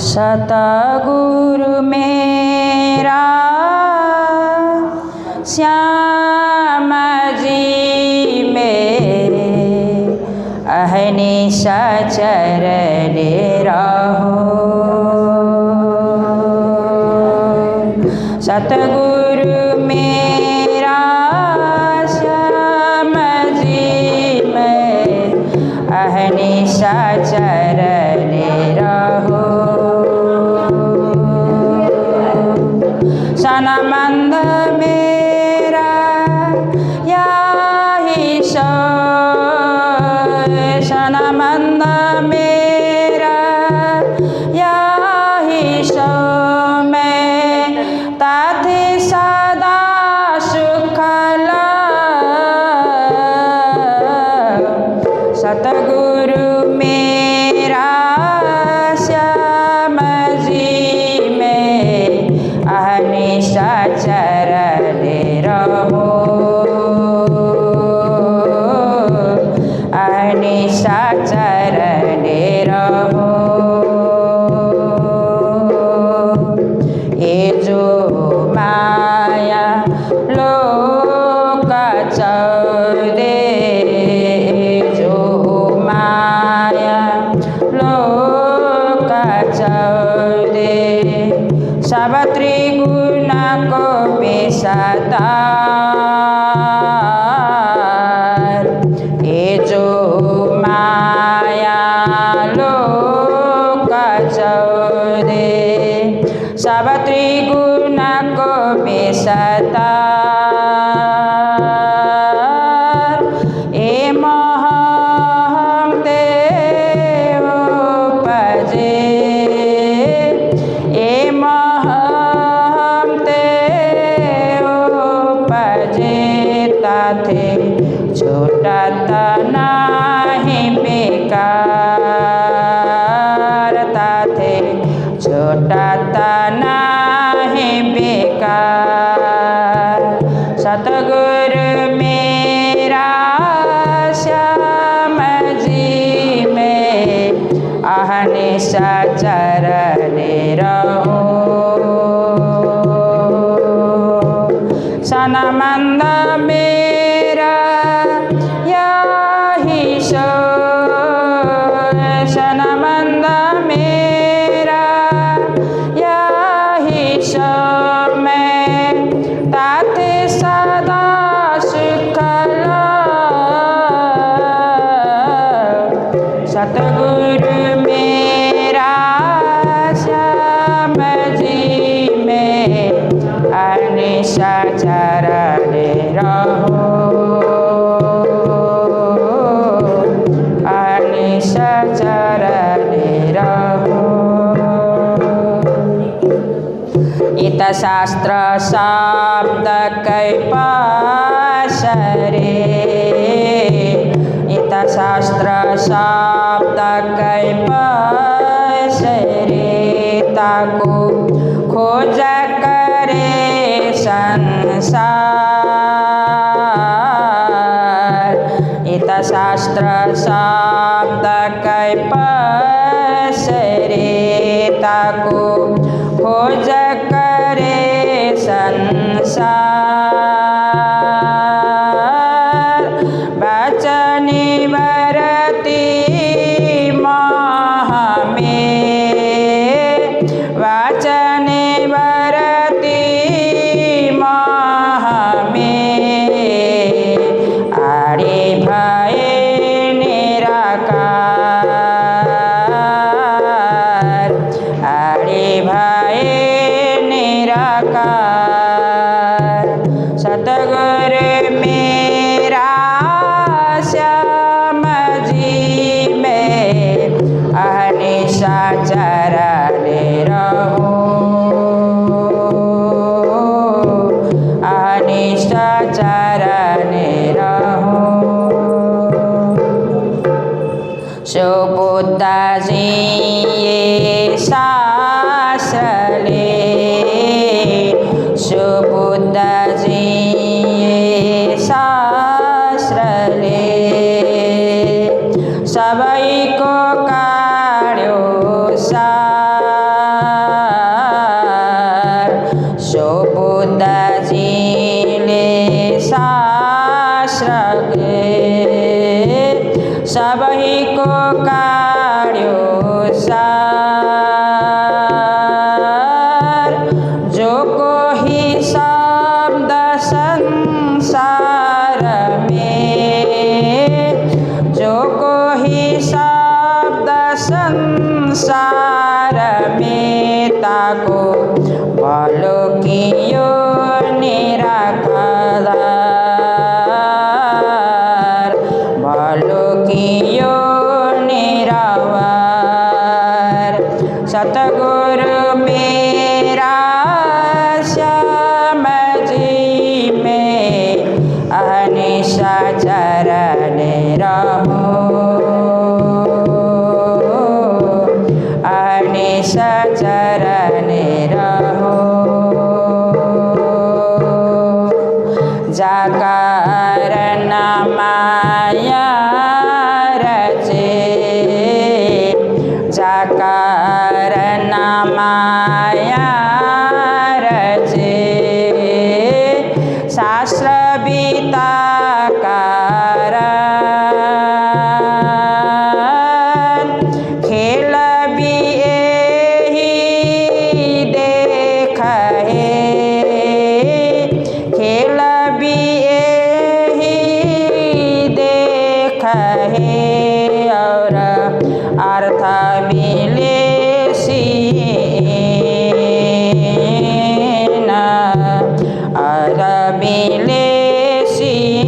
सतगुरु मेरा श्याम जी मेरे अहनिशा चरण रहो। सतगुरु मेरा श्याम जी में अहनिशा चरण रहो। सनमंद मेरा याही सो, सनमंद मेरा याही सो में ताथे सदा सुखला। सतगुरु मेरा श्याम जी में अहनिशा चरण रहो। अहनिशा चरण रहो। ये जो माया लोक चौदे, जो माया लोक चौदे सब त्रिगुण को पेशदार। ये जो माया लोक चौदे सब त्रिगुण को पेशदार। ए महम देव उपजे, ए महम देव उपजे ताथे छूटत नाही बेकार। ताथे छूटत नाही बेकार। सतगुरु मेरा श्याम जी में अहनिशा चरण रहो। सनमंद मेरा याही सो, सनमंद मेरा याही सो में ताथे सदा सुखला। सतगुरु मेरा श्याम जी में अहनिशा चरण रहो। अहनिशा चरण रहो। इत शास्त्र शब्द कै पाशरे, इत शास्त्र शब्द कै पाशरे ताको खोज करे संसार। इत शास्त्र शब्द कै पाशरे ताको खोज करे संसार। बचनी बरती महा में, वचनी बरती महा में आरे भये निराकार। आरे भये निराकार। सतगुरु मेरा श्याम जी में अहनिशा चरण रहो। अहनिशा चरण रहो। सुबुद्ध जी ये शास्त्र ले, सुबुद्ध जी ये शास्त्र ले सबई को अवर। सतगुरु मेरा श्याम जी में अहनिशा चरण रहो, अहनिशा चरण रहो। जाकर माया रचे, जाकर माया रचे। शास्त्र बीता कारण खेल भी यही देख है, खेल भी यही देख है। और अर्थ मिले सीन, अर्थ मिले सीन।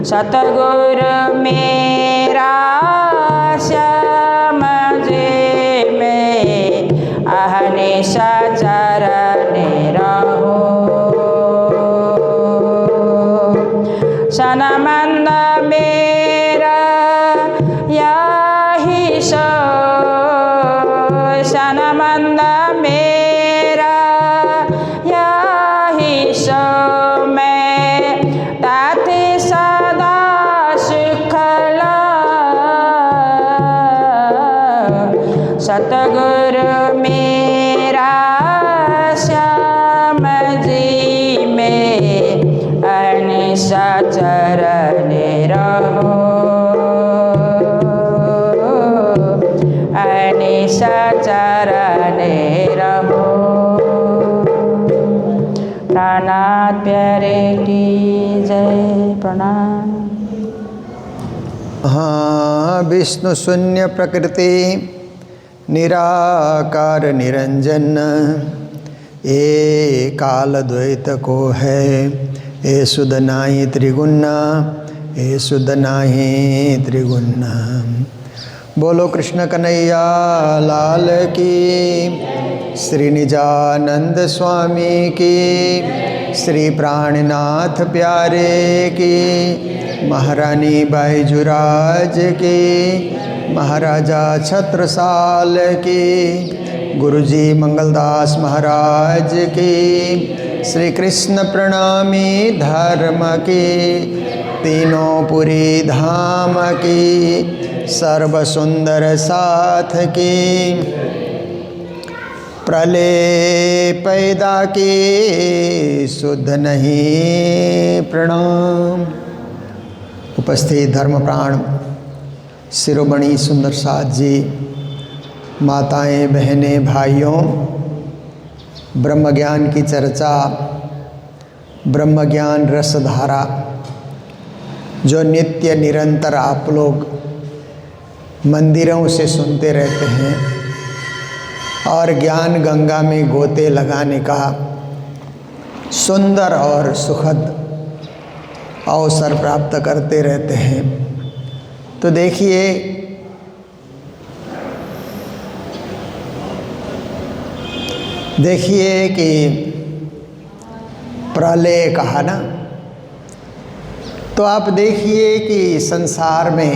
सतगुरु मेरा श्याम जी में अहनिशा चरण रहो। सनमंद मेरा यही सो, सनमंद मेरा यही सो। मैं ताते सदा सुखला, सतगुरु मेरा श्याम जी में अहनिशा चरण रहो, अहनिशा चरण रहो। प्राणात प्यारे की जय। प्रणाम। हाँ, विष्णु शून्य प्रकृति निराकार निरंजन, ये काल द्वैत को है, ये सुध नाही त्रिगुणा, ये सुध नाही त्रिगुणा। बोलो कृष्ण कन्हैया लाल की, श्री निजानंद स्वामी की, श्री प्राणनाथ प्यारे की, महारानी बाईजुराज की, महाराजा छत्रसाल की, गुरुजी मंगलदास महाराज की, श्री कृष्ण प्रणामी धर्म की, तीनों पुरी धाम की, सर्व सुंदर साथ की, प्रलय पैदा की शुद्ध नहीं प्रणाम। उपस्थित धर्मप्राण शिरोमणि सुंदर साथ जी, माताएं, बहनें, भाइयों, ब्रह्म ज्ञान की चर्चा, ब्रह्म ज्ञान रसधारा जो नित्य निरंतर आप लोग मंदिरों से सुनते रहते हैं और ज्ञान गंगा में गोते लगाने का सुंदर और सुखद अवसर प्राप्त करते रहते हैं। तो देखिए कि प्रलय कहा ना, तो आप देखिए कि संसार में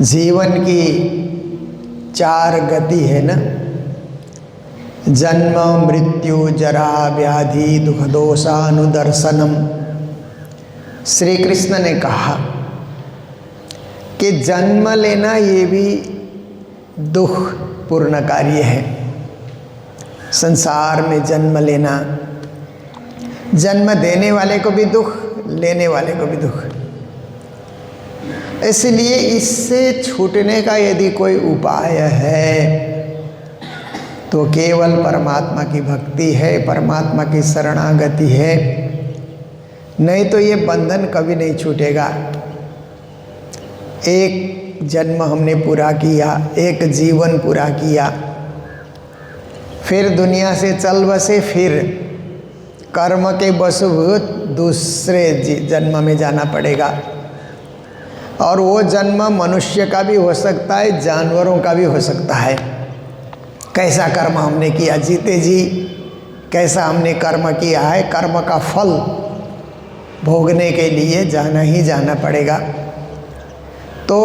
जीवन की 4 गति है ना, जन्म मृत्यु जरा व्याधि दुख दोषानुदर्शनम। श्री कृष्ण ने कहा कि जन्म लेना ये भी दुख पूर्ण कार्य है। संसार में जन्म लेना, जन्म देने वाले को भी दुख, लेने वाले को भी दुख। इसलिए इससे छूटने का यदि कोई उपाय है तो केवल परमात्मा की भक्ति है, परमात्मा की शरणागति है, नहीं तो ये बंधन कभी नहीं छूटेगा। एक जन्म हमने पूरा किया, एक जीवन पूरा किया, फिर दुनिया से चल बसे, फिर कर्म के वशभूत दूसरे जन्म में जाना पड़ेगा। और वो जन्म मनुष्य का भी हो सकता है, जानवरों का भी हो सकता है। कैसा कर्म हमने किया, जीते जी कैसा हमने कर्म किया है, कर्म का फल भोगने के लिए जाना ही जाना पड़ेगा। तो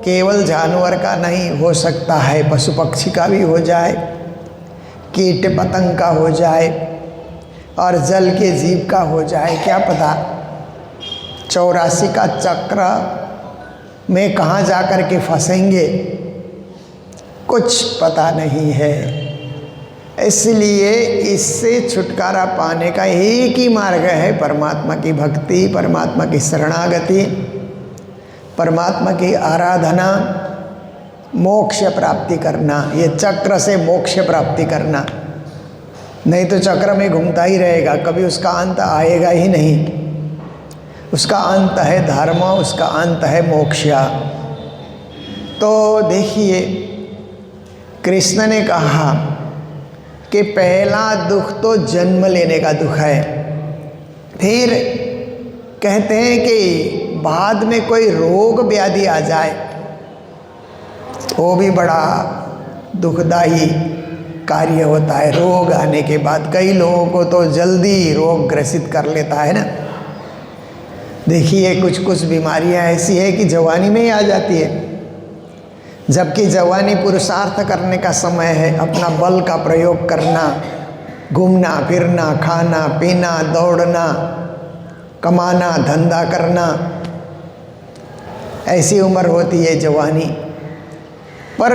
केवल जानवर का नहीं, हो सकता है पशु पक्षी का भी हो जाए, कीट पतंग का हो जाए, और जल के जीव का हो जाए, क्या पता। 84 का चक्र में कहाँ जा कर के फंसेंगे कुछ पता नहीं है। इसलिए इससे छुटकारा पाने का एक ही मार्ग है, परमात्मा की भक्ति, परमात्मा की शरणागति, परमात्मा की आराधना, मोक्ष प्राप्ति करना। ये चक्र से मोक्ष प्राप्ति करना, नहीं तो चक्र में घूमता ही रहेगा, कभी उसका अंत आएगा ही नहीं। उसका अंत है धर्म, उसका अंत है मोक्ष। तो देखिए, कृष्ण ने कहा कि पहला दुख तो जन्म लेने का दुख है। फिर कहते हैं कि बाद में कोई रोग व्याधि आ जाए, वो भी बड़ा दुखदाई कार्य होता है। रोग आने के बाद कई लोगों को तो जल्दी रोग ग्रसित कर लेता है ना। देखिए, कुछ कुछ बीमारियां ऐसी है कि जवानी में ही आ जाती है, जबकि जवानी पुरुषार्थ करने का समय है, अपना बल का प्रयोग करना, घूमना फिरना, खाना पीना, दौड़ना, कमाना, धंधा करना, ऐसी उम्र होती है जवानी। पर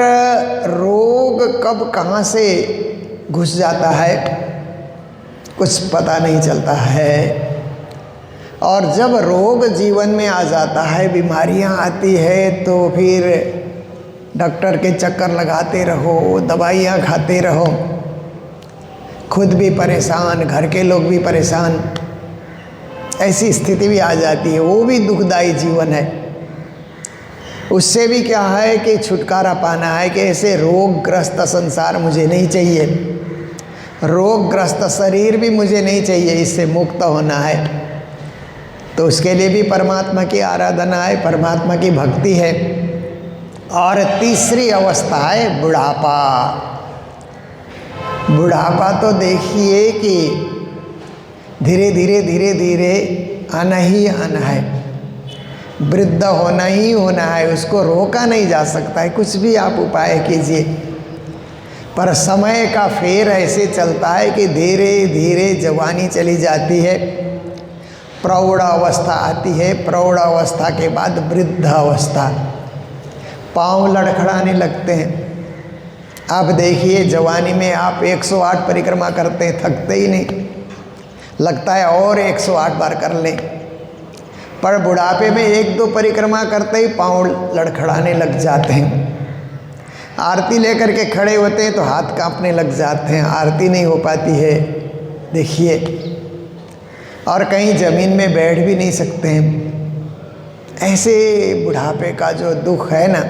रोग कब कहाँ से घुस जाता है कुछ पता नहीं चलता है। और जब रोग जीवन में आ जाता है, बीमारियां आती है, तो फिर डॉक्टर के चक्कर लगाते रहो, दवाइयाँ खाते रहो, खुद भी परेशान, घर के लोग भी परेशान, ऐसी स्थिति भी आ जाती है। वो भी दुखदाई जीवन है। उससे भी क्या है कि छुटकारा पाना है कि ऐसे रोगग्रस्त संसार मुझे नहीं चाहिए, रोगग्रस्त शरीर भी मुझे नहीं चाहिए, इससे मुक्त होना है। तो उसके लिए भी परमात्मा की आराधना है, परमात्मा की भक्ति है। और तीसरी अवस्था है बुढ़ापा। बुढ़ापा तो देखिए कि धीरे धीरे धीरे धीरे आना ही आना है, वृद्ध होना ही होना है, उसको रोका नहीं जा सकता है, कुछ भी आप उपाय कीजिए। पर समय का फेर ऐसे चलता है कि धीरे धीरे जवानी चली जाती है, प्रौढ़ अवस्था आती है, प्रौढ़ अवस्था के बाद वृद्ध अवस्था, पाँव लड़खड़ाने लगते हैं। आप देखिए, जवानी में आप 108 परिक्रमा करते हैं, थकते ही नहीं, लगता है और 108 बार कर लें। पर बुढ़ापे में 1-2 परिक्रमा करते ही पाँव लड़खड़ाने लग जाते हैं। आरती लेकर के खड़े होते हैं तो हाथ कांपने लग जाते हैं, आरती नहीं हो पाती है, देखिए। और कहीं ज़मीन में बैठ भी नहीं सकते हैं। ऐसे बुढ़ापे का जो दुख है ना,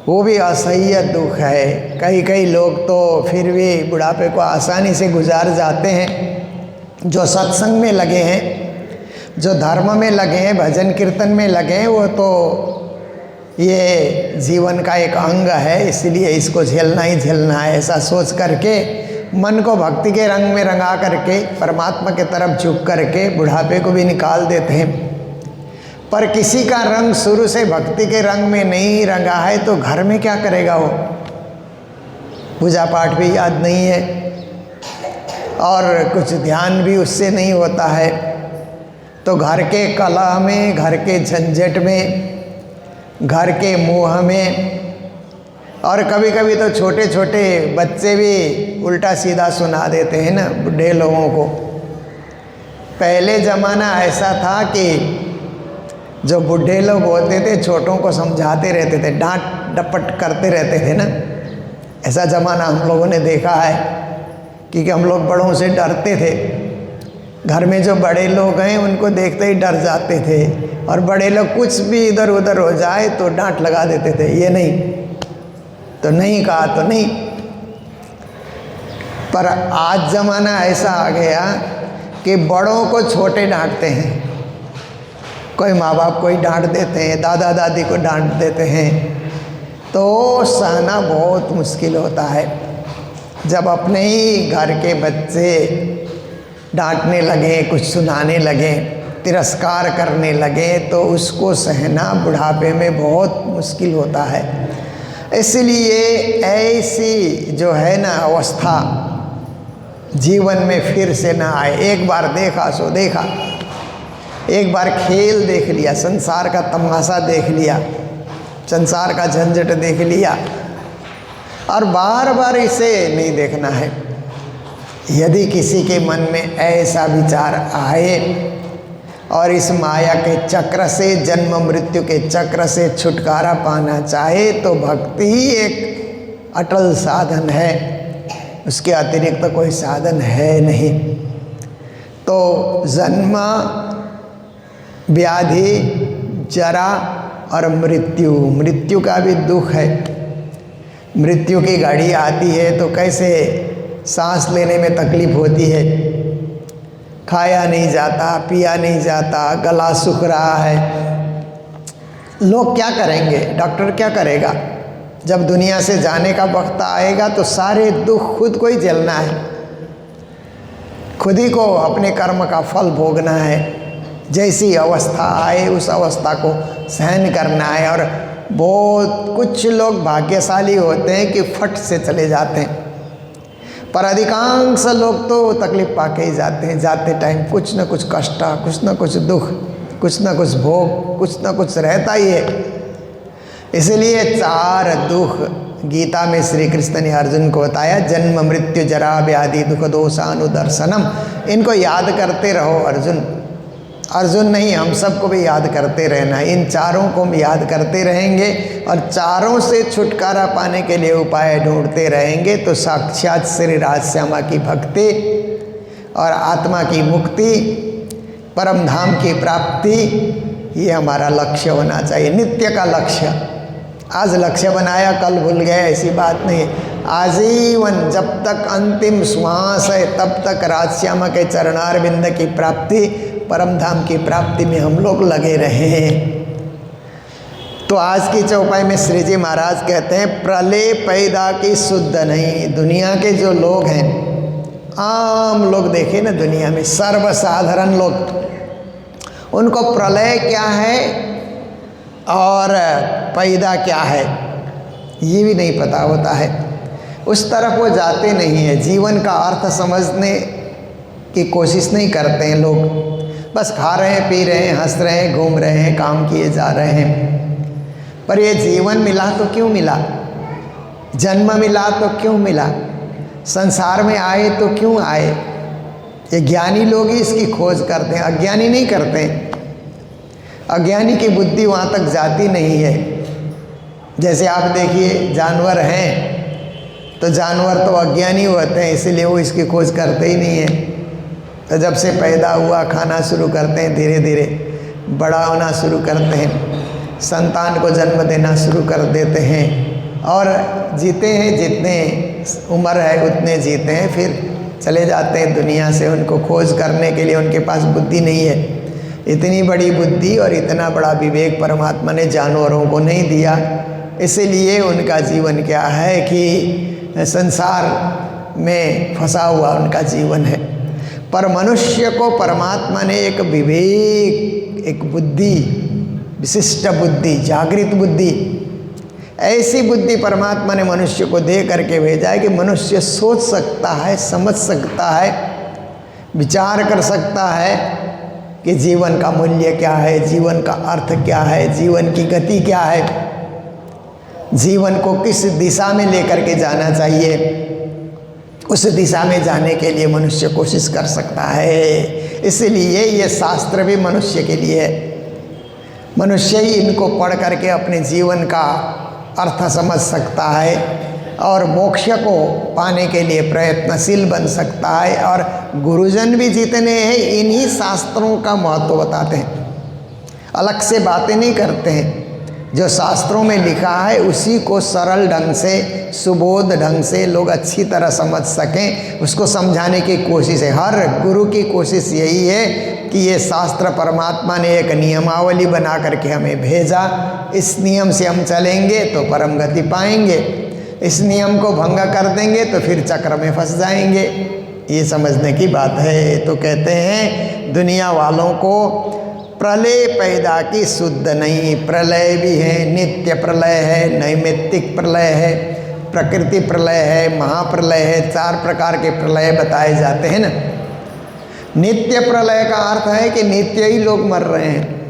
वो भी असह्य दुख है। कई लोग तो फिर भी बुढ़ापे को आसानी से गुजार जाते हैं। जो सत्संग में लगे हैं, जो धर्म में लगे हैं, भजन कीर्तन में लगे हैं, वो तो ये जीवन का एक अंग है, इसलिए इसको झेलना ही झेलना है, ऐसा सोच करके मन को भक्ति के रंग में रंगा करके, परमात्मा के तरफ झुक करके बुढ़ापे को भी निकाल देते हैं। पर किसी का रंग शुरू से भक्ति के रंग में नहीं रंगा है तो घर में क्या करेगा वो? पूजा पाठ भी याद नहीं है और कुछ ध्यान भी उससे नहीं होता है। तो घर के कलह में, घर के झंझट में, घर के मोह में, और कभी कभी तो छोटे छोटे बच्चे भी उल्टा सीधा सुना देते हैं ना बूढ़े लोगों को। पहले ज़माना ऐसा था कि जो बूढ़े लोग होते थे छोटों को समझाते रहते थे, डांट डपट करते रहते थे ना। ऐसा ज़माना हम लोगों ने देखा है, क्योंकि हम लोग बड़ों से डरते थे। घर में जो बड़े लोग हैं उनको देखते ही डर जाते थे, और बड़े लोग कुछ भी इधर उधर हो जाए तो डांट लगा देते थे, ये नहीं तो नहीं, कहा तो नहीं। पर आज ज़माना ऐसा आ गया कि बड़ों को छोटे डांटते हैं, कोई माँ बाप कोई डांट देते हैं, दादा दादी को डांट देते हैं, तो सहना बहुत मुश्किल होता है। जब अपने ही घर के बच्चे डांटने लगे, कुछ सुनाने लगे, तिरस्कार करने लगे, तो उसको सहना बुढ़ापे में बहुत मुश्किल होता है। इसलिए ऐसी जो है ना अवस्था जीवन में फिर से ना आए। एक बार देखा सो देखा, एक बार खेल देख लिया, संसार का तमाशा देख लिया, संसार का झंझट देख लिया, और बार बार इसे नहीं देखना है। यदि किसी के मन में ऐसा विचार आए और इस माया के चक्र से, जन्म मृत्यु के चक्र से छुटकारा पाना चाहे, तो भक्ति ही एक अटल साधन है, उसके अतिरिक्त तो कोई साधन है नहीं। तो जन्म, व्याधि, जरा और मृत्यु का भी दुख है। मृत्यु की घड़ी आती है तो कैसे सांस लेने में तकलीफ होती है, खाया नहीं जाता, पिया नहीं जाता, गला सूख रहा है। लोग क्या करेंगे, डॉक्टर क्या करेगा? जब दुनिया से जाने का वक्त आएगा तो सारे दुख खुद को ही झेलना है, खुद ही को अपने कर्म का फल भोगना है। जैसी अवस्था आए उस अवस्था को सहन करना है। और बहुत कुछ लोग भाग्यशाली होते हैं कि फट से चले जाते हैं, पर अधिकांश लोग तो तकलीफ पाके ही जाते हैं। जाते टाइम कुछ न कुछ कष्ट, कुछ न कुछ दुख, कुछ न कुछ भोग, कुछ न कुछ रहता ही है। इसलिए 4 दुख गीता में श्री कृष्ण ने अर्जुन को बताया, जन्म मृत्यु जरा व्याधि दुख दोषानुदर्शनम। इनको याद करते रहो अर्जुन। अर्जुन नहीं, हम सबको भी याद करते रहना। इन 4 को हम याद करते रहेंगे और 4 से छुटकारा पाने के लिए उपाय ढूंढते रहेंगे, तो साक्षात श्री राजश्यामा की भक्ति और आत्मा की मुक्ति, परम धाम की प्राप्ति, ये हमारा लक्ष्य होना चाहिए, नित्य का लक्ष्य। आज लक्ष्य बनाया कल भूल गए, ऐसी बात नहीं। आजीवन जब तक अंतिम श्वास है तब तक राजश्यामा के चरणारविंद की प्राप्ति, परम धाम की प्राप्ति में हम लोग लगे रहे हैं। तो आज की चौपाई में श्री जी महाराज कहते हैं, प्रलय पैदा की शुद्ध नहीं। दुनिया के जो लोग हैं, आम लोग देखे ना दुनिया में, सर्वसाधारण लोग, उनको प्रलय क्या है और पैदा क्या है ये भी नहीं पता होता है। उस तरफ वो जाते नहीं है, जीवन का अर्थ समझने की कोशिश नहीं करते हैं लोग। बस खा रहे हैं, पी रहे हैं, हंस रहे हैं, घूम रहे हैं, काम किए जा रहे हैं। पर ये जीवन मिला तो क्यों मिला, जन्म मिला तो क्यों मिला, संसार में आए तो क्यों आए? ये ज्ञानी लोग ही इसकी खोज करते हैं, अज्ञानी नहीं करते हैं। अज्ञानी की बुद्धि वहाँ तक जाती नहीं है। जैसे आप देखिए जानवर हैं, तो जानवर तो अज्ञानी होते हैं, इसीलिए वो इसकी खोज करते ही नहीं है। तो जब से पैदा हुआ खाना शुरू करते हैं, धीरे धीरे बड़ा होना शुरू करते हैं, संतान को जन्म देना शुरू कर देते हैं और जीते हैं, जितने उम्र है उतने जीते हैं, फिर चले जाते हैं दुनिया से। उनको खोज करने के लिए उनके पास बुद्धि नहीं है। इतनी बड़ी बुद्धि और इतना बड़ा विवेक परमात्मा ने जानवरों को नहीं दिया, इसीलिए उनका जीवन क्या है कि संसार में फंसा हुआ उनका जीवन है। पर मनुष्य को परमात्मा ने एक विवेक, एक बुद्धि, विशिष्ट बुद्धि, जागृत बुद्धि, ऐसी बुद्धि परमात्मा ने मनुष्य को दे करके भेजा है कि मनुष्य सोच सकता है, समझ सकता है, विचार कर सकता है कि जीवन का मूल्य क्या है, जीवन का अर्थ क्या है, जीवन की गति क्या है, जीवन को किस दिशा में लेकर के जाना चाहिए। उस दिशा में जाने के लिए मनुष्य कोशिश कर सकता है। इसलिए ये शास्त्र भी मनुष्य के लिए है। मनुष्य ही इनको पढ़ करके अपने जीवन का अर्थ समझ सकता है और मोक्ष को पाने के लिए प्रयत्नशील बन सकता है। और गुरुजन भी जितने हैं इन्हीं शास्त्रों का महत्व बताते हैं, अलग से बातें नहीं करते हैं। जो शास्त्रों में लिखा है उसी को सरल ढंग से, सुबोध ढंग से लोग अच्छी तरह समझ सकें, उसको समझाने की कोशिश है। हर गुरु की कोशिश यही है कि ये शास्त्र परमात्मा ने एक नियमावली बना करके हमें भेजा, इस नियम से हम चलेंगे तो परम गति पाएंगे, इस नियम को भंग कर देंगे तो फिर चक्र में फंस जाएंगे। ये समझने की बात है। तो कहते हैं दुनिया वालों को प्रलय पैदा की शुद्ध नहीं, प्रलय भी है, नित्य प्रलय है, नैमित्तिक प्रलय है, प्रकृति प्रलय है, महाप्रलय है, 4 प्रकार के प्रलय बताए जाते हैं ना। नित्य प्रलय का अर्थ है कि नित्य ही लोग मर रहे हैं।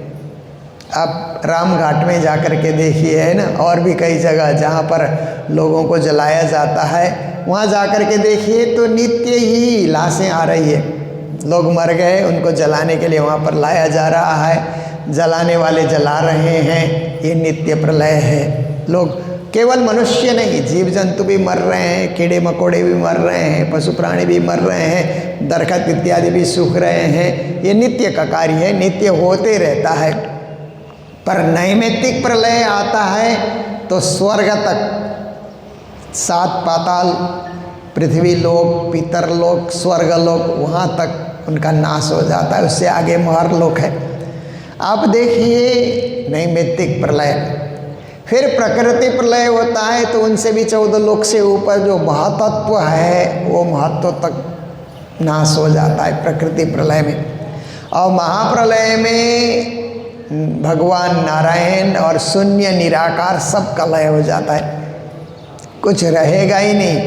आप राम घाट में जाकर के देखिए, है ना, और भी कई जगह जहाँ पर लोगों को जलाया जाता है, वहाँ जाकर के देखिए तो नित्य ही लाशें आ रही है। लोग मर गए, उनको जलाने के लिए वहाँ पर लाया जा रहा है, जलाने वाले जला रहे हैं। ये नित्य प्रलय है। लोग केवल मनुष्य नहीं, जीव जंतु भी मर रहे हैं, कीड़े मकोड़े भी मर रहे हैं, पशु प्राणी भी मर रहे हैं, दरखत इत्यादि भी सूख रहे हैं। ये नित्य का कार्य है, नित्य होते रहता है। पर नैमित्तिक प्रलय आता है तो स्वर्ग तक, 7 पाताल, पृथ्वी लोक, पितर लोक, स्वर्ग लोक, वहाँ तक उनका नाश हो जाता है। उससे आगे महर लोक है। आप देखिए नैमित्तिक प्रलय। फिर प्रकृति प्रलय होता है तो उनसे भी 14 लोक से ऊपर जो महातत्व है वो महत्व तक नाश हो जाता है प्रकृति प्रलय में। और महाप्रलय में भगवान नारायण और शून्य निराकार सब का लय हो जाता है, कुछ रहेगा ही नहीं,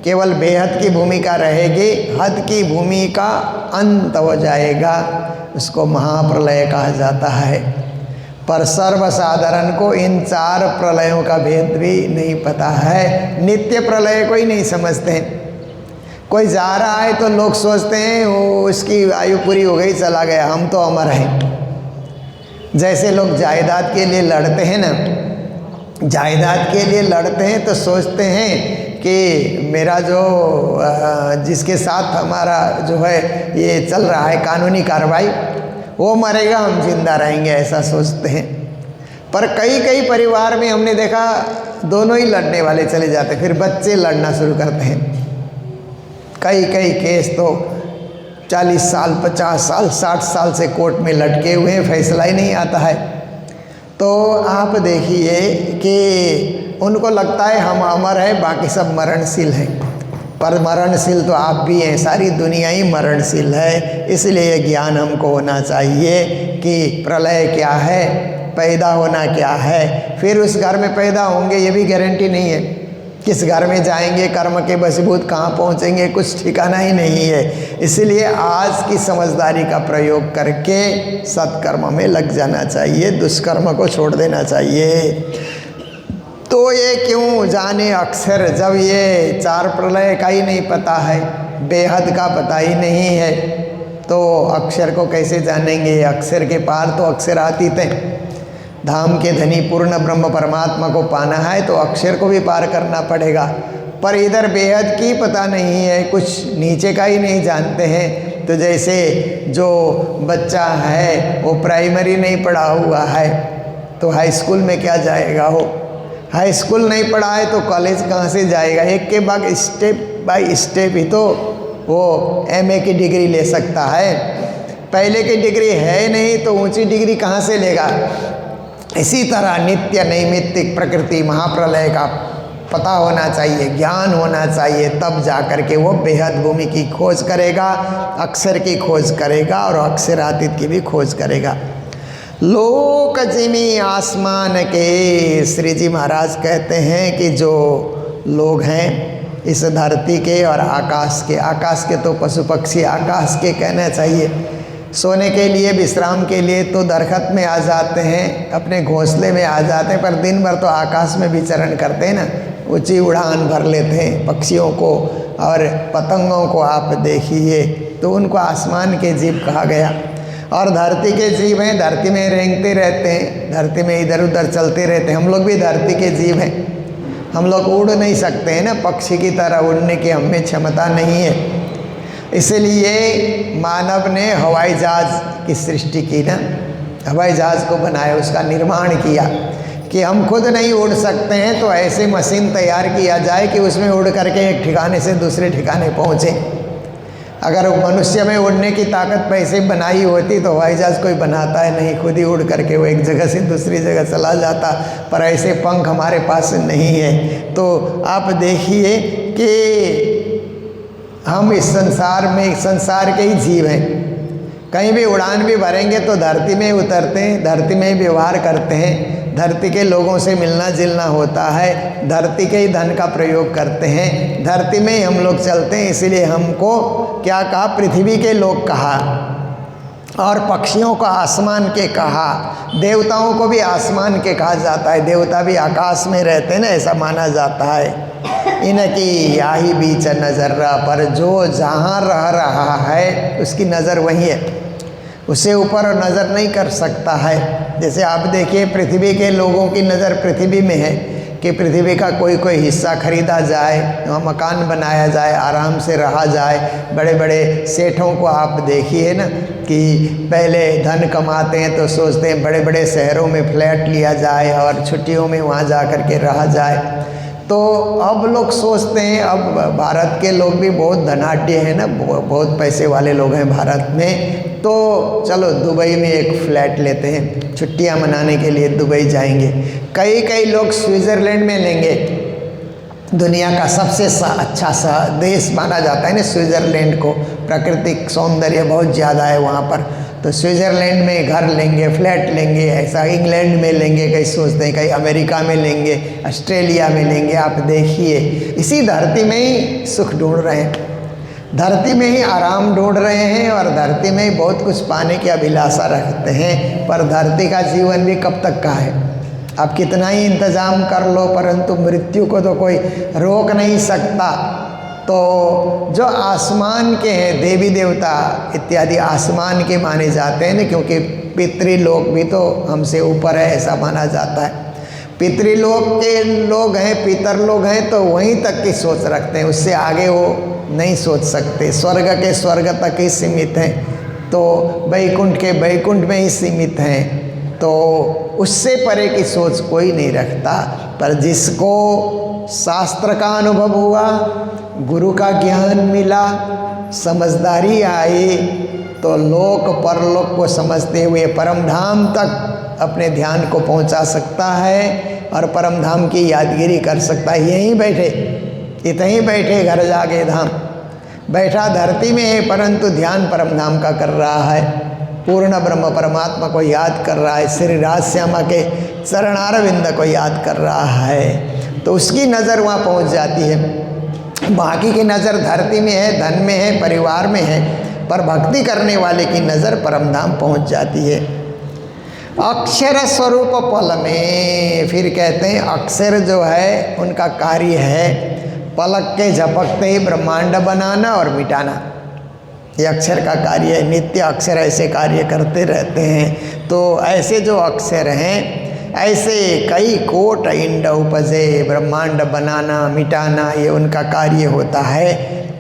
केवल बेहद की भूमिका रहेगी, हद की भूमिका अंत हो जाएगा। उसको महाप्रलय कहा जाता है। पर सर्वसाधारण को इन 4 प्रलयों का भेद भी नहीं पता है। नित्य प्रलय को ही नहीं समझते हैं। कोई जा रहा है तो लोग सोचते हैं वो उसकी आयु पूरी हो गई, चला गया, हम तो अमर हैं। जैसे लोग जायदाद के लिए लड़ते हैं ना, जायदाद के लिए लड़ते हैं तो सोचते हैं कि मेरा जो जिसके साथ हमारा जो है ये चल रहा है कानूनी कार्रवाई, वो मरेगा, हम जिंदा रहेंगे, ऐसा सोचते हैं। पर कई कई परिवार में हमने देखा दोनों ही लड़ने वाले चले जाते, फिर बच्चे लड़ना शुरू करते हैं। कई कई केस तो 40 साल, 50 साल, 60 साल से कोर्ट में लटके हुए हैं, फैसला ही नहीं आता है। तो आप देखिए कि उनको लगता है हम अमर हैं, बाकी सब मरणशील हैं। पर मरणशील तो आप भी हैं, सारी दुनिया ही मरणशील है। इसलिए ज्ञान हमको होना चाहिए कि प्रलय क्या है, पैदा होना क्या है, फिर उस घर में पैदा होंगे ये भी गारंटी नहीं है। किस घर में जाएंगे, कर्म के वशीभूत कहाँ पहुँचेंगे, कुछ ठिकाना ही नहीं है। इसलिए आज की समझदारी का प्रयोग करके सत्कर्म में लग जाना चाहिए, दुष्कर्म को छोड़ देना चाहिए। तो ये क्यों जाने अक्षर, जब ये 4 प्रलय का ही नहीं पता है, बेहद का पता ही नहीं है, तो अक्षर को कैसे जानेंगे। अक्षर के पार तो अक्षरातीत है। धाम के धनी पूर्ण ब्रह्म परमात्मा को पाना है तो अक्षर को भी पार करना पड़ेगा। पर इधर बेहद की पता नहीं है, कुछ नीचे का ही नहीं जानते हैं। तो जैसे जो बच्चा है वो प्राइमरी नहीं पढ़ा हुआ है तो हाई स्कूल में क्या जाएगा, हो हाई स्कूल नहीं पढ़ा है तो कॉलेज कहाँ से जाएगा। एक के बाद स्टेप बाय स्टेप ही तो वो MA की डिग्री ले सकता है। पहले की डिग्री है नहीं तो ऊंची डिग्री कहाँ से लेगा। इसी तरह नित्य नैमित्तिक प्रकृति महाप्रलय का पता होना चाहिए, ज्ञान होना चाहिए, तब जा कर के वो बेहद भूमि की खोज करेगा, अक्षर की खोज करेगा और अक्षरातीत की भी खोज करेगा। लोक जिमी आसमान के, श्री जी महाराज कहते हैं कि जो लोग हैं इस धरती के और आकाश के तो पशु पक्षी आकाश के कहना चाहिए, सोने के लिए विश्राम के लिए तो दरख्त में आ जाते हैं, अपने घोंसले में आ जाते हैं, पर दिन भर तो आकाश में विचरण करते हैं ना, ऊंची उड़ान भर लेते हैं। पक्षियों को और पतंगों को आप देखिए तो उनको आसमान के जीव कहा गया। और धरती के जीव हैं, धरती में रेंगते रहते हैं, धरती में इधर उधर चलते रहते हैं। हम लोग भी धरती के जीव हैं, हम लोग उड़ नहीं सकते हैं ना, पक्षी की तरह उड़ने की हमें क्षमता नहीं है। इसलिए मानव ने हवाई जहाज़ की सृष्टि की ना, हवाई जहाज़ को बनाया, उसका निर्माण किया कि हम खुद नहीं उड़ सकते हैं तो ऐसे मशीन तैयार किया जाए कि उसमें उड़ करके एक ठिकाने से दूसरे ठिकाने पहुँचे। अगर मनुष्य में उड़ने की ताकत पैसे बनाई होती तो हवाई जहाज कोई बनाता है नहीं, खुद ही उड़ करके वो एक जगह से दूसरी जगह चला जाता, पर ऐसे पंख हमारे पास नहीं है। तो आप देखिए कि हम इस संसार में संसार के ही जीव हैं। कहीं भी उड़ान भी भरेंगे तो धरती में ही उतरते हैं, धरती में ही व्यवहार करते हैं, धरती के लोगों से मिलना जुलना होता है, धरती के ही धन का प्रयोग करते हैं, धरती में ही हम लोग चलते हैं। इसीलिए हमको क्या कहा, पृथ्वी के लोग कहा, और पक्षियों को आसमान के कहा, देवताओं को भी आसमान के कहा जाता है। देवता भी आकाश में रहते हैं ना, ऐसा माना जाता है। इनकी याही बीच नज़र पर, जो जहाँ रह रहा है उसकी नज़र वहीं है, उससे ऊपर नज़र नहीं कर सकता है। जैसे आप देखिए पृथ्वी के लोगों की नज़र पृथ्वी में है कि पृथ्वी का कोई कोई हिस्सा खरीदा जाए, वहाँ मकान बनाया जाए, आराम से रहा जाए। बड़े बड़े सेठों को आप देखिए ना कि पहले धन कमाते हैं तो सोचते हैं बड़े बड़े शहरों में फ्लैट लिया जाए और छुट्टियों में वहाँ जा कर के रहा जाए। तो अब लोग सोचते हैं, अब भारत के लोग भी बहुत धनाढ्य हैं ना, बहुत पैसे वाले लोग हैं भारत में, तो चलो दुबई में एक फ्लैट लेते हैं, छुट्टियां मनाने के लिए दुबई जाएंगे। कई लोग स्विट्ज़रलैंड में लेंगे, दुनिया का सबसे अच्छा सा देश माना जाता है ना स्विट्ज़रलैंड को, प्राकृतिक सौंदर्य बहुत ज़्यादा है वहाँ पर। तो स्विट्ज़रलैंड में घर लेंगे, फ्लैट लेंगे, ऐसा इंग्लैंड में लेंगे, कहीं सोचते हैं कहीं अमेरिका में लेंगे, ऑस्ट्रेलिया में लेंगे। आप देखिए इसी धरती में ही सुख ढूंढ रहे हैं, धरती में ही आराम ढूंढ रहे हैं, और धरती में ही बहुत कुछ पाने की अभिलाषा रखते हैं। पर धरती का जीवन भी कब तक का है, आप कितना ही इंतज़ाम कर लो, परंतु मृत्यु को तो कोई रोक नहीं सकता। तो जो आसमान के हैं, देवी देवता इत्यादि आसमान के माने जाते हैं ना, क्योंकि पितृलोक भी तो हमसे ऊपर है ऐसा माना जाता है। पितृलोक के लोग हैं, पितर लोग हैं, तो वहीं तक की सोच रखते हैं, उससे आगे वो नहीं सोच सकते। स्वर्ग के स्वर्ग तक ही सीमित हैं, तो वैकुंठ के वैकुंठ में ही सीमित हैं, तो उससे परे की सोच कोई नहीं रखता। पर जिसको शास्त्र का अनुभव हुआ, गुरु का ज्ञान मिला, समझदारी आई, तो लोक परलोक को समझते हुए परम धाम तक अपने ध्यान को पहुंचा सकता है और परम धाम की यादगिरी कर सकता है। यहीं बैठे, इतहीं बैठे घर जाके धाम, बैठा धरती में है परंतु ध्यान परम धाम का कर रहा है, पूर्ण ब्रह्म परमात्मा को याद कर रहा है, श्री राजश्यामा के चरणारविंद को याद कर रहा है, तो उसकी नज़र वहाँ पहुँच जाती है। बाकी की नज़र धरती में है, धन में है, परिवार में है, पर भक्ति करने वाले की नज़र परम धाम पहुँच जाती है। अक्षर स्वरूप पल में, फिर कहते हैं अक्षर जो है उनका कार्य है पलक के झपकते ही ब्रह्मांड बनाना और मिटाना, ये अक्षर का कार्य है। नित्य अक्षर ऐसे कार्य करते रहते हैं। तो ऐसे जो अक्षर हैं, ऐसे कई कोट इंड उपजे, ब्रह्मांड बनाना मिटाना ये उनका कार्य होता है।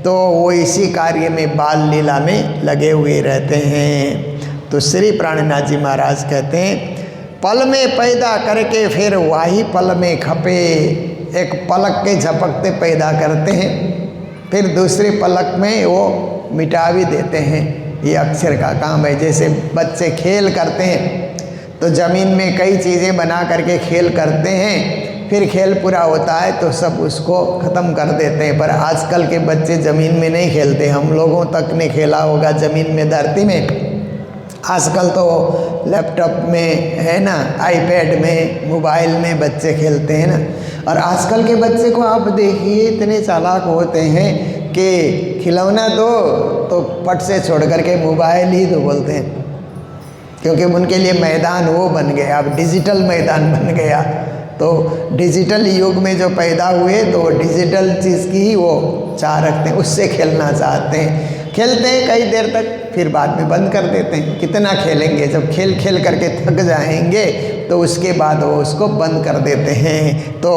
तो वो इसी कार्य में बाल लीला में लगे हुए रहते हैं। तो श्री प्राणनाथ जी महाराज कहते हैं, पल में पैदा करके फिर वाही पल में खपे। एक पलक के झपकते पैदा करते हैं, फिर दूसरे पलक में वो मिटा भी देते हैं। ये अक्षर का काम है। जैसे बच्चे खेल करते हैं तो ज़मीन में कई चीज़ें बना करके खेल करते हैं, फिर खेल पूरा होता है तो सब उसको ख़त्म कर देते हैं। पर आजकल के बच्चे ज़मीन में नहीं खेलते, हम लोगों तक ने खेला होगा ज़मीन में, धरती में। आजकल तो लैपटॉप में है ना, आईपैड में, मोबाइल में बच्चे खेलते हैं ना। और आजकल के बच्चे को आप देखिए इतने चालाक होते हैं कि खिलौना दो तो पट से छोड़ करके मोबाइल ही दो बोलते हैं, क्योंकि उनके लिए मैदान वो बन गया, अब डिजिटल मैदान बन गया। तो डिजिटल युग में जो पैदा हुए तो डिजिटल चीज़ की ही वो चाह रखते हैं, उससे खेलना चाहते हैं। खेलते हैं कई देर तक, फिर बाद में बंद कर देते हैं। कितना खेलेंगे, जब खेल खेल करके थक जाएंगे तो उसके बाद वो उसको बंद कर देते हैं। तो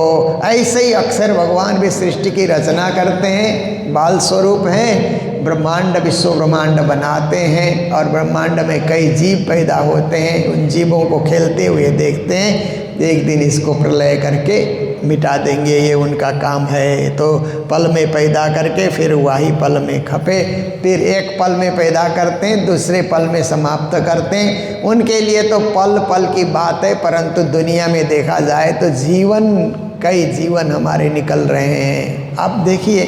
ऐसे ही अक्सर भगवान भी सृष्टि की रचना करते हैं, बाल स्वरूप हैं, ब्रह्मांड विश्व ब्रह्मांड बनाते हैं और ब्रह्मांड में कई जीव पैदा होते हैं। उन जीवों को खेलते हुए देखते हैं, एक दिन इसको प्रलय करके मिटा देंगे, ये उनका काम है। तो पल में पैदा करके फिर वही पल में खपे, फिर एक पल में पैदा करते हैं, दूसरे पल में समाप्त करते हैं। उनके लिए तो पल पल की बात है, परंतु दुनिया में देखा जाए तो कई जीवन हमारे निकल रहे हैं। आप देखिए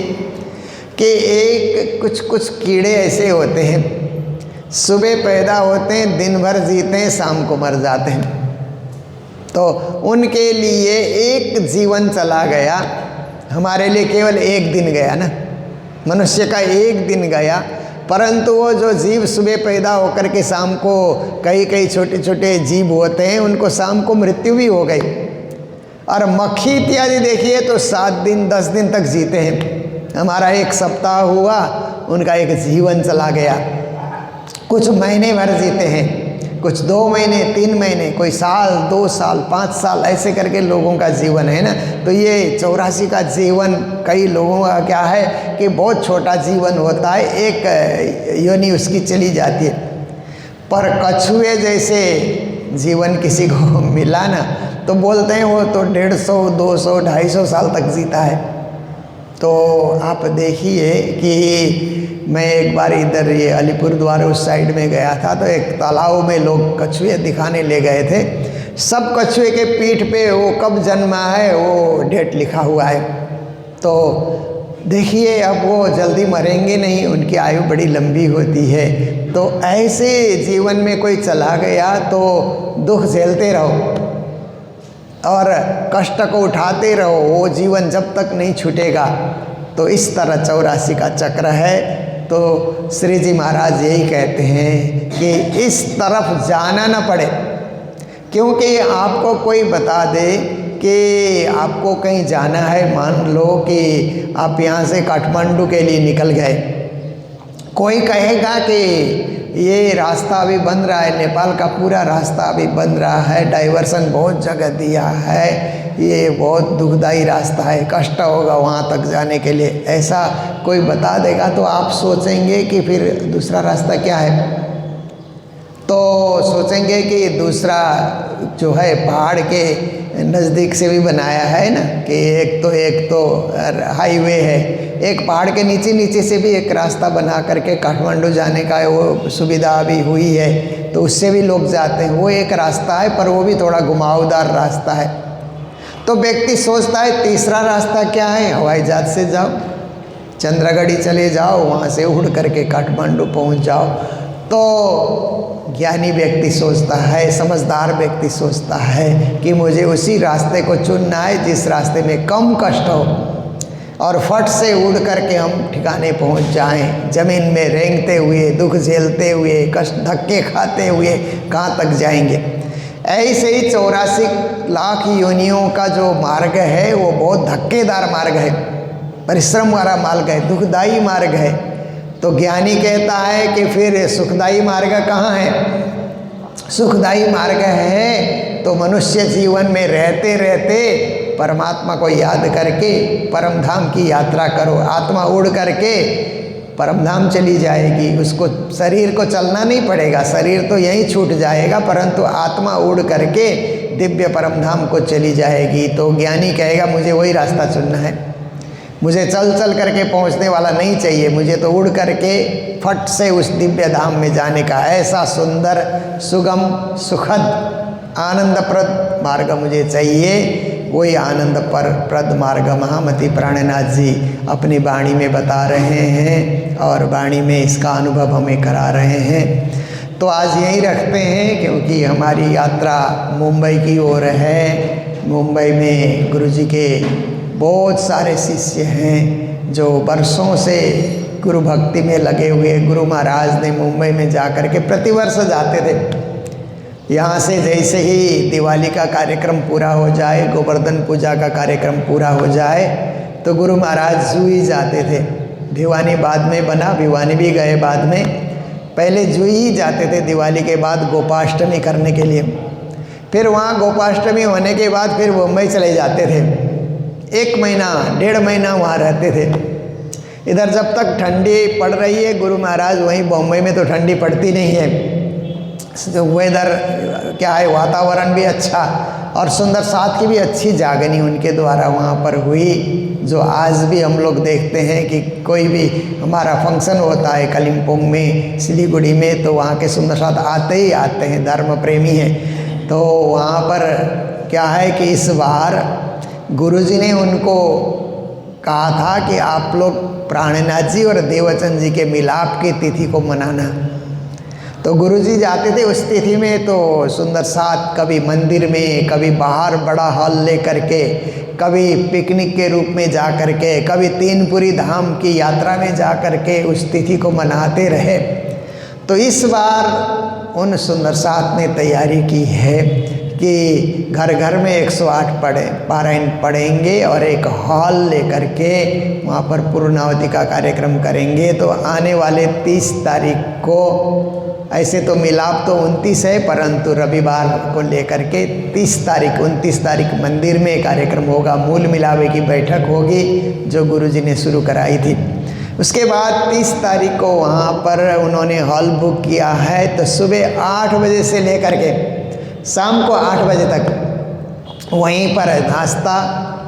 कि कुछ कीड़े ऐसे होते हैं, सुबह पैदा होते हैं, दिन भर जीते हैं, शाम को मर जाते हैं। तो उनके लिए एक जीवन चला गया, हमारे लिए केवल एक दिन गया ना, मनुष्य का एक दिन गया। परंतु वो जो जीव सुबह पैदा होकर के शाम को, कई छोटे छोटे जीव होते हैं, उनको शाम को मृत्यु भी हो गई। और मक्खी इत्यादि देखिए तो 7 दिन 10 दिन तक जीते हैं। हमारा एक सप्ताह हुआ, उनका एक जीवन चला गया। कुछ महीने भर जीते हैं, कुछ 2 महीने 3 महीने, कोई साल 2 साल 5 साल, ऐसे करके लोगों का जीवन है ना। तो ये 84 का जीवन कई लोगों का क्या है कि बहुत छोटा जीवन होता है, एक योनि उसकी चली जाती है। पर कछुए जैसे जीवन किसी को मिला ना, तो बोलते हैं वो तो 150 200 250 साल तक जीता है। तो आप देखिए कि मैं एक बार इधर ये अलीपुरद्वार उस साइड में गया था, तो एक तालाब में लोग कछुए दिखाने ले गए थे। सब कछुए के पीठ पे वो कब जन्मा है वो डेट लिखा हुआ है। तो देखिए अब वो जल्दी मरेंगे नहीं, उनकी आयु बड़ी लंबी होती है। तो ऐसे जीवन में कोई चला गया तो दुख झेलते रहो और कष्ट को उठाते रहो, वो जीवन जब तक नहीं छूटेगा। तो इस तरह 84 का चक्र है। तो श्री जी महाराज यही कहते हैं कि इस तरफ जाना न पड़े, क्योंकि आपको कोई बता दे कि आपको कहीं जाना है, मान लो कि आप यहाँ से काठमांडू के लिए निकल गए, कोई कहेगा कि ये रास्ता अभी बन रहा है, नेपाल का पूरा रास्ता अभी बन रहा है, डाइवर्सन बहुत जगह दिया है, ये बहुत दुखदाई रास्ता है, कष्ट होगा वहाँ तक जाने के लिए, ऐसा कोई बता देगा तो आप सोचेंगे कि फिर दूसरा रास्ता क्या है। तो सोचेंगे कि दूसरा जो है पहाड़ के नज़दीक से भी बनाया है ना, कि एक तो हाईवे है, एक पहाड़ के नीचे से भी एक रास्ता बना करके काठमांडू जाने का वो सुविधा अभी हुई है, तो उससे भी लोग जाते हैं। वो एक रास्ता है, पर वो भी थोड़ा घुमावदार रास्ता है। तो व्यक्ति सोचता है तीसरा रास्ता क्या है, हवाई जहाज से जाओ, चंद्रगढ़ी चले जाओ, वहाँ से उड़ करके काठमांडू पहुँच जाओ। तो ज्ञानी व्यक्ति सोचता है, समझदार व्यक्ति सोचता है कि मुझे उसी रास्ते को चुनना है जिस रास्ते में कम कष्ट हो और फट से उड़ करके हम ठिकाने पहुंच जाएं, ज़मीन में रेंगते हुए, दुख झेलते हुए, कष्ट धक्के खाते हुए कहाँ तक जाएंगे। ऐसे ही 84 लाख योनियों का जो मार्ग है वो बहुत धक्केदार मार्ग है, परिश्रम वाला मार्ग है, दुखदाई मार्ग है। तो ज्ञानी कहता है कि फिर सुखदाई मार्ग कहाँ है। सुखदाई मार्ग है तो मनुष्य जीवन में रहते रहते परमात्मा को याद करके परम धाम की यात्रा करो। आत्मा उड़ करके परम धाम चली जाएगी, उसको शरीर को चलना नहीं पड़ेगा, शरीर तो यहीं छूट जाएगा, परंतु आत्मा उड़ करके दिव्य परम धाम को चली जाएगी। तो ज्ञानी कहेगा मुझे वही रास्ता चुनना है, मुझे चल करके पहुंचने वाला नहीं चाहिए, मुझे तो उड़ करके फट से उस दिव्य धाम में जाने का ऐसा सुंदर सुगम सुखद आनंदप्रद मार्ग मुझे चाहिए। वही आनंदप्रद मार्ग महामती प्राणनाथ जी अपनी वाणी में बता रहे हैं और वाणी में इसका अनुभव हमें करा रहे हैं। तो आज यहीं रखते हैं, क्योंकि हमारी यात्रा मुंबई की ओर है। मुंबई में गुरुजी के बहुत सारे शिष्य हैं जो वर्षों से गुरु भक्ति में लगे हुए। गुरु महाराज ने मुंबई में जाकर के प्रतिवर्ष जाते थे। यहाँ से जैसे ही दिवाली का कार्यक्रम पूरा हो जाए, गोवर्धन पूजा का कार्यक्रम पूरा हो जाए, तो गुरु महाराज जुही जाते थे। भिवानी बाद में बना, भिवानी भी गए बाद में, पहले जुही ही जाते थे दिवाली के बाद गोपाष्टमी करने के लिए। फिर वहाँ गोपाष्टमी होने के बाद फिर मुंबई चले जाते थे। 1 महीना 1.5 महीना वहाँ रहते थे। इधर जब तक ठंडी पड़ रही है, गुरु महाराज वहीं बम्बई में तो ठंडी पड़ती नहीं है, वेदर क्या है, वातावरण भी अच्छा, और सुंदर साथ की भी अच्छी जागनी उनके द्वारा वहाँ पर हुई, जो आज भी हम लोग देखते हैं कि कोई भी हमारा फंक्शन होता है कालिम्पोंग में, सिलीगुड़ी में, तो वहाँ के सुंदर साथ आते ही आते हैं, धर्म प्रेमी हैं। तो वहाँ पर क्या है कि इस बार गुरुजी ने उनको कहा था कि आप लोग प्राणनाथ जी और देवचंद जी के मिलाप की तिथि को मनाना। तो गुरुजी जाते थे उस तिथि में, तो सुंदर साथ कभी मंदिर में, कभी बाहर बड़ा हॉल ले करके, कभी पिकनिक के रूप में जा कर के, कभी तीनपुरी धाम की यात्रा में जा कर के उस तिथि को मनाते रहे। तो इस बार उन सुंदर साथ ने तैयारी की है कि घर घर में 108 पारायण पढ़ेंगे और एक हॉल लेकर के वहाँ पर पूर्णावती का कार्यक्रम करेंगे। तो आने वाले 30 तारीख को, ऐसे तो मिलाप तो 29 है, परंतु रविवार को लेकर के 29 तारीख मंदिर में कार्यक्रम होगा, मूल मिलावे की बैठक होगी जो गुरुजी ने शुरू कराई थी। उसके बाद 30 तारीख को वहाँ पर उन्होंने हॉल बुक किया है। तो सुबह 8 बजे से लेकर के शाम को 8 बजे तक वहीं पर नाश्ता,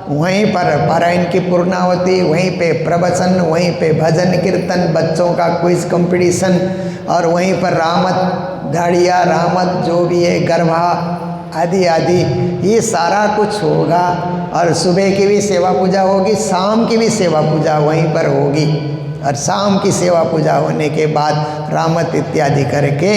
वहीं पर पारायण की पूर्णावती, वहीं पे प्रवचन, वहीं पे भजन कीर्तन, बच्चों का क्विज कंपटीशन, और वहीं पर रामत गाड़िया, रामत जो भी है, गरबा आदि आदि, ये सारा कुछ होगा। और सुबह की भी सेवा पूजा होगी, शाम की भी सेवा पूजा वहीं पर होगी। और शाम की सेवा पूजा होने के बाद रामत इत्यादि करके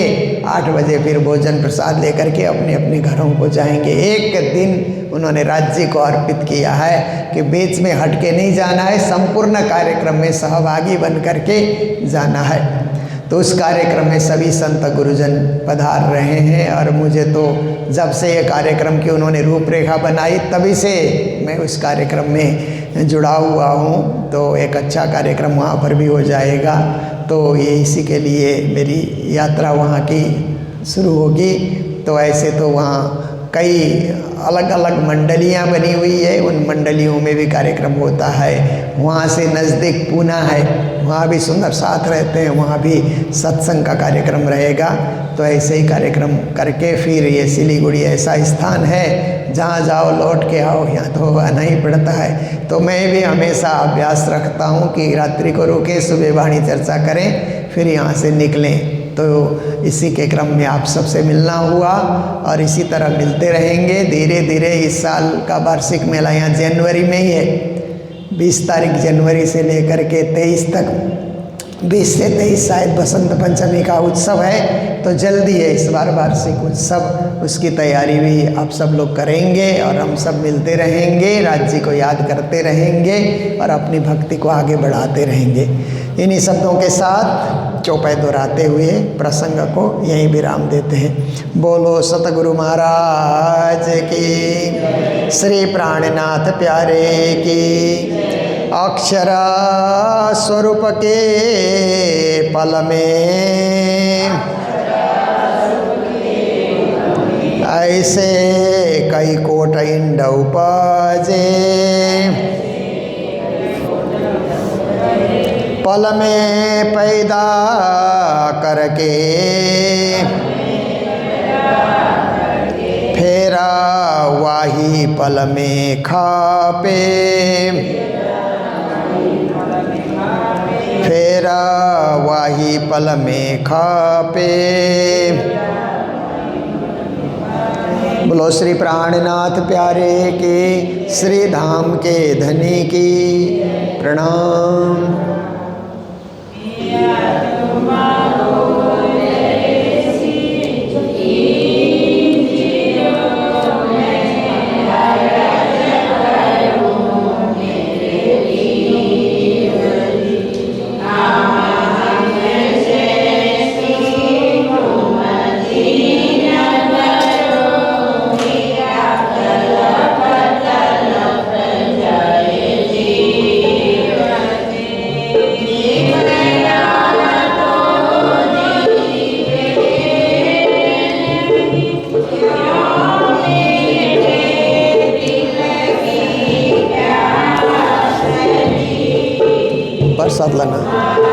8 बजे फिर भोजन प्रसाद लेकर के अपने अपने घरों को जाएंगे। एक दिन उन्होंने राज्य को अर्पित किया है कि बीच में हट के नहीं जाना है, संपूर्ण कार्यक्रम में सहभागी बन करके जाना है। तो उस कार्यक्रम में सभी संत गुरुजन पधार रहे हैं। और मुझे तो जब से ये कार्यक्रम की उन्होंने रूपरेखा बनाई तभी से मैं उस कार्यक्रम में जुड़ा हुआ हूँ। तो एक अच्छा कार्यक्रम वहाँ पर भी हो जाएगा। तो ये इसी के लिए मेरी यात्रा वहाँ की शुरू होगी। तो ऐसे तो वहाँ कई अलग अलग मंडलियाँ बनी हुई है, उन मंडलियों में भी कार्यक्रम होता है। वहाँ से नज़दीक पूना है, वहाँ भी सुंदर साथ रहते हैं, वहाँ भी सत्संग का कार्यक्रम रहेगा। तो ऐसे ही कार्यक्रम करके फिर ये सिलीगुड़ी ऐसा स्थान है जहाँ जाओ लौट के आओ, यहाँ तो आना ही पड़ता है। तो मैं भी हमेशा अभ्यास रखता हूँ कि रात्रि को रुके, सुबह वाणी चर्चा करें, फिर यहाँ से निकलें। तो इसी के क्रम में आप सबसे मिलना हुआ और इसी तरह मिलते रहेंगे धीरे धीरे। इस साल का वार्षिक मेला यहाँ जनवरी में ही है, 20 तारीख जनवरी से लेकर के 23 तक, 20 से 23 शायद बसंत पंचमी का उत्सव है। तो जल्दी है इस बार वार्षिक उत्सव, उसकी तैयारी भी आप सब लोग करेंगे और हम सब मिलते रहेंगे, राज्य को याद करते रहेंगे और अपनी भक्ति को आगे बढ़ाते रहेंगे। इन्हीं शब्दों के साथ चौपाई दोहराते हुए प्रसंग को यहीं विराम देते हैं। बोलो सतगुरु महाराज की, श्री प्राणनाथ प्यारे की। अक्षर स्वरूप के पल में ऐसे कई कोट इंड उपजे, पल में पैदा करके फेरा वाही पल में खापे, फेरा वाही पल में खापे। बोलो श्री प्राणनाथ प्यारे के, श्री धाम के धनी की प्रणाम। प्रसाद लाना।